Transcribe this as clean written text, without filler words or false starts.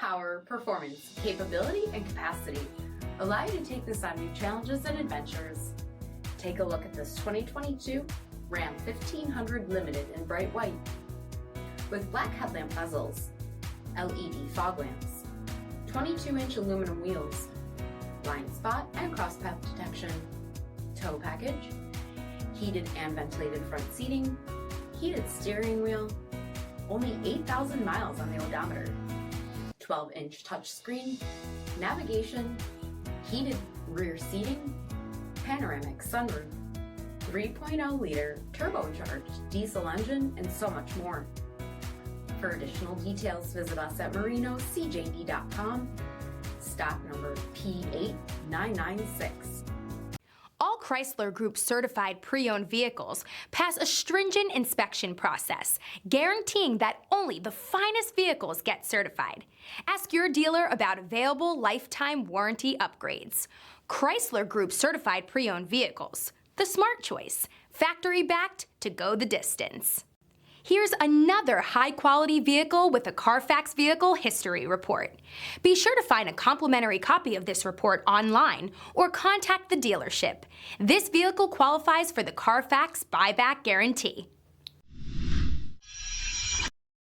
power, performance, capability, and capacity allow you to take this on new challenges and adventures. Take a look at this 2022 Ram 1500 Limited in bright white. With black headlamp bezels, LED fog lamps, 22-inch aluminum wheels, blind spot and crosspath detection, tow package, heated and ventilated front seating, heated steering wheel, only 8,000 miles on the odometer, 12-inch touchscreen, navigation, heated rear seating, panoramic sunroof, 3.0-liter turbocharged diesel engine, and so much more. For additional details, visit us at marinocjd.com, stock number P8996. All Chrysler Group certified pre-owned vehicles pass a stringent inspection process, guaranteeing that only the finest vehicles get certified. Ask your dealer about available lifetime warranty upgrades. Chrysler Group certified pre-owned vehicles, the smart choice, factory-backed to go the distance. Here's another high-quality vehicle with a CARFAX vehicle history report. Be sure to find a complimentary copy of this report online or contact the dealership. This vehicle qualifies for the CARFAX buyback guarantee.